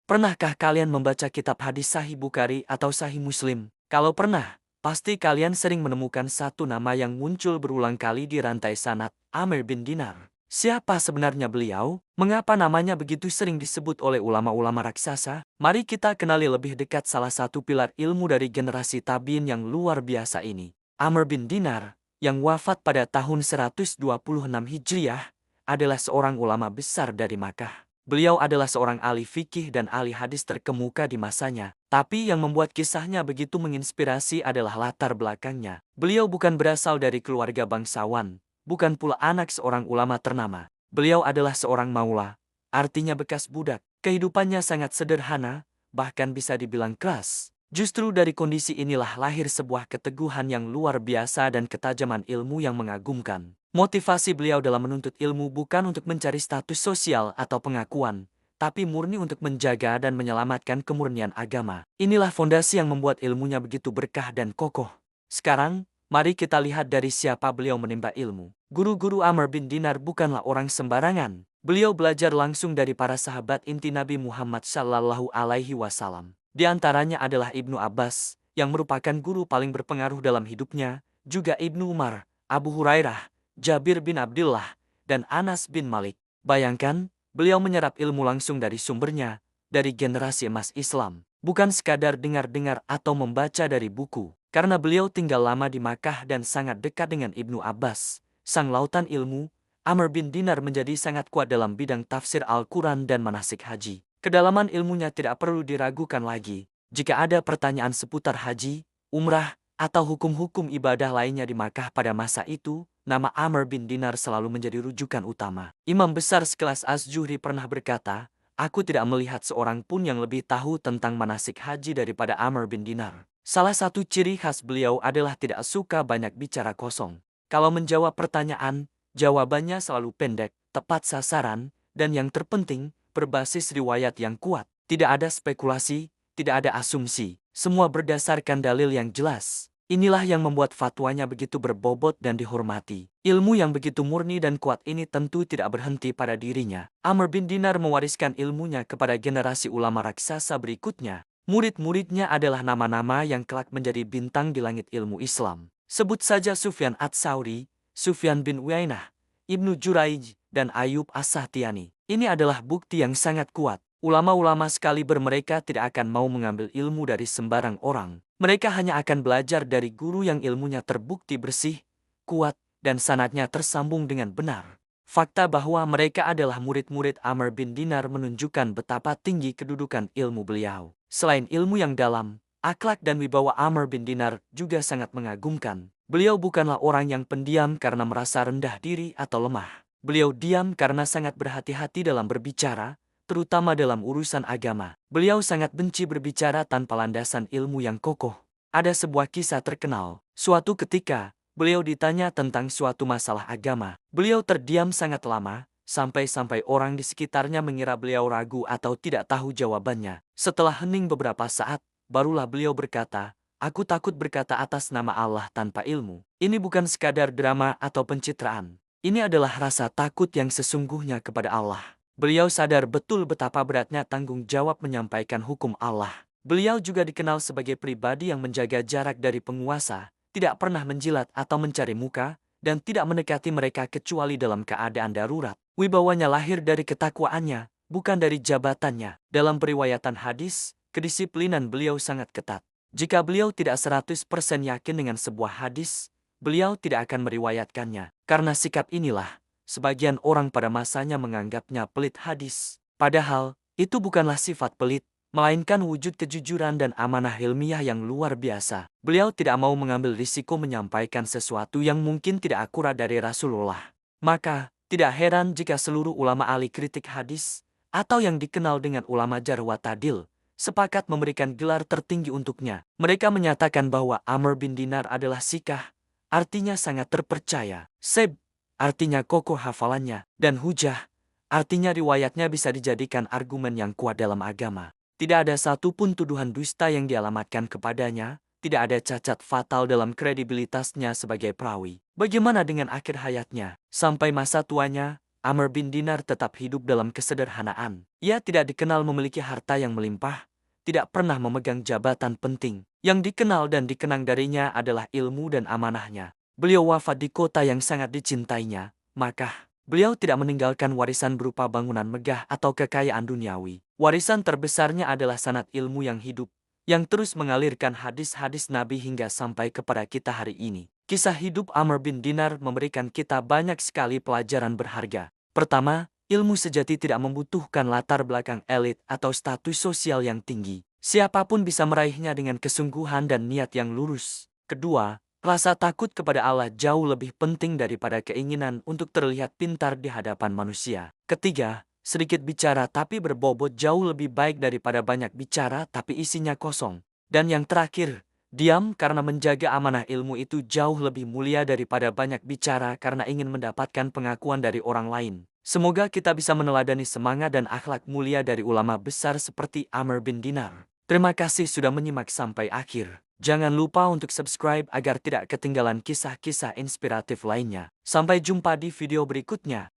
Pernahkah kalian membaca kitab hadis Sahih Bukhari atau Sahih Muslim? Kalau pernah, pasti kalian sering menemukan satu nama yang muncul berulang kali di rantai sanad, Amr bin Dinar. Siapa sebenarnya beliau? Mengapa namanya begitu sering disebut oleh ulama-ulama raksasa? Mari kita kenali lebih dekat salah satu pilar ilmu dari generasi tabi'in yang luar biasa ini. Amr bin Dinar, yang wafat pada tahun 126 Hijriah, adalah seorang ulama besar dari Makkah. Beliau adalah seorang ahli fikih dan ahli hadis terkemuka di masanya. Tapi yang membuat kisahnya begitu menginspirasi adalah latar belakangnya. Beliau bukan berasal dari keluarga bangsawan, bukan pula anak seorang ulama ternama. Beliau adalah seorang maula, artinya bekas budak. Kehidupannya sangat sederhana, bahkan bisa dibilang keras. Justru dari kondisi inilah lahir sebuah keteguhan yang luar biasa dan ketajaman ilmu yang mengagumkan. Motivasi beliau dalam menuntut ilmu bukan untuk mencari status sosial atau pengakuan, tapi murni untuk menjaga dan menyelamatkan kemurnian agama. Inilah fondasi yang membuat ilmunya begitu berkah dan kokoh. Sekarang, mari kita lihat dari siapa beliau menimba ilmu. Guru-guru Amr bin Dinar bukanlah orang sembarangan. Beliau belajar langsung dari para sahabat inti Nabi Muhammad Shallallahu Alaihi Wasallam. Di antaranya adalah Ibnu Abbas, yang merupakan guru paling berpengaruh dalam hidupnya, juga Ibnu Umar, Abu Hurairah, Jabir bin Abdullah, dan Anas bin Malik. Bayangkan, beliau menyerap ilmu langsung dari sumbernya, dari generasi emas Islam. Bukan sekadar dengar-dengar atau membaca dari buku. Karena beliau tinggal lama di Makkah dan sangat dekat dengan Ibnu Abbas, sang lautan ilmu, Amr bin Dinar menjadi sangat kuat dalam bidang tafsir Al-Quran dan manasik haji. Kedalaman ilmunya tidak perlu diragukan lagi. Jika ada pertanyaan seputar haji, umrah, atau hukum-hukum ibadah lainnya di Makkah pada masa itu, nama Amr bin Dinar selalu menjadi rujukan utama. Imam besar sekelas Az-Zuhri pernah berkata, "Aku tidak melihat seorang pun yang lebih tahu tentang manasik haji daripada Amr bin Dinar." Salah satu ciri khas beliau adalah tidak suka banyak bicara kosong. Kalau menjawab pertanyaan, jawabannya selalu pendek, tepat sasaran, dan yang terpenting, berbasis riwayat yang kuat. Tidak ada spekulasi, tidak ada asumsi. Semua berdasarkan dalil yang jelas. Inilah yang membuat fatwanya begitu berbobot dan dihormati. Ilmu yang begitu murni dan kuat ini tentu tidak berhenti pada dirinya. Amr bin Dinar mewariskan ilmunya kepada generasi ulama raksasa berikutnya. Murid-muridnya adalah nama-nama yang kelak menjadi bintang di langit ilmu Islam. Sebut saja Sufyan Ats-Tsauri, Sufyan bin Uyainah, Ibnu Juraij, dan Ayub As-Sakhtiani. Ini adalah bukti yang sangat kuat. Ulama-ulama sekaliber mereka tidak akan mau mengambil ilmu dari sembarang orang. Mereka hanya akan belajar dari guru yang ilmunya terbukti bersih, kuat, dan sanadnya tersambung dengan benar. Fakta bahwa mereka adalah murid-murid Amr bin Dinar menunjukkan betapa tinggi kedudukan ilmu beliau. Selain ilmu yang dalam, akhlak dan wibawa Amr bin Dinar juga sangat mengagumkan. Beliau bukanlah orang yang pendiam karena merasa rendah diri atau lemah. Beliau diam karena sangat berhati-hati dalam berbicara, terutama dalam urusan agama. Beliau sangat benci berbicara tanpa landasan ilmu yang kokoh. Ada sebuah kisah terkenal. Suatu ketika, beliau ditanya tentang suatu masalah agama. Beliau terdiam sangat lama, sampai-sampai orang di sekitarnya mengira beliau ragu atau tidak tahu jawabannya. Setelah hening beberapa saat, barulah beliau berkata, "Aku takut berkata atas nama Allah tanpa ilmu." Ini bukan sekadar drama atau pencitraan. Ini adalah rasa takut yang sesungguhnya kepada Allah. Beliau sadar betul betapa beratnya tanggung jawab menyampaikan hukum Allah. Beliau juga dikenal sebagai pribadi yang menjaga jarak dari penguasa, tidak pernah menjilat atau mencari muka, dan tidak mendekati mereka kecuali dalam keadaan darurat. Wibawanya lahir dari ketakwaannya, bukan dari jabatannya. Dalam periwayatan hadis, kedisiplinan beliau sangat ketat. Jika beliau tidak 100% yakin dengan sebuah hadis, beliau tidak akan meriwayatkannya. Karena sikap inilah, sebagian orang pada masanya menganggapnya pelit hadis. Padahal, itu bukanlah sifat pelit, melainkan wujud kejujuran dan amanah ilmiah yang luar biasa. Beliau tidak mau mengambil risiko menyampaikan sesuatu yang mungkin tidak akurat dari Rasulullah. Maka, tidak heran jika seluruh ulama ahli kritik hadis, atau yang dikenal dengan ulama jarh wa ta'dil, sepakat memberikan gelar tertinggi untuknya. Mereka menyatakan bahwa Amr bin Dinar adalah sikah, artinya sangat terpercaya. Seb, artinya kokoh hafalannya. Dan hujah, artinya riwayatnya bisa dijadikan argumen yang kuat dalam agama. Tidak ada satupun tuduhan dusta yang dialamatkan kepadanya, tidak ada cacat fatal dalam kredibilitasnya sebagai perawi. Bagaimana dengan akhir hayatnya? Sampai masa tuanya, Amr bin Dinar tetap hidup dalam kesederhanaan. Ia tidak dikenal memiliki harta yang melimpah, tidak pernah memegang jabatan penting. Yang dikenal dan dikenang darinya adalah ilmu dan amanahnya. Beliau wafat di kota yang sangat dicintainya, maka beliau tidak meninggalkan warisan berupa bangunan megah atau kekayaan duniawi. Warisan terbesarnya adalah sanad ilmu yang hidup, yang terus mengalirkan hadis-hadis Nabi hingga sampai kepada kita hari ini. Kisah hidup Amr bin Dinar memberikan kita banyak sekali pelajaran berharga. Pertama, ilmu sejati tidak membutuhkan latar belakang elit atau status sosial yang tinggi. Siapapun bisa meraihnya dengan kesungguhan dan niat yang lurus. Kedua, rasa takut kepada Allah jauh lebih penting daripada keinginan untuk terlihat pintar di hadapan manusia. Ketiga, sedikit bicara tapi berbobot jauh lebih baik daripada banyak bicara tapi isinya kosong. Dan yang terakhir, diam karena menjaga amanah ilmu itu jauh lebih mulia daripada banyak bicara karena ingin mendapatkan pengakuan dari orang lain. Semoga kita bisa meneladani semangat dan akhlak mulia dari ulama besar seperti Amr bin Dinar. Terima kasih sudah menyimak sampai akhir. Jangan lupa untuk subscribe agar tidak ketinggalan kisah-kisah inspiratif lainnya. Sampai jumpa di video berikutnya.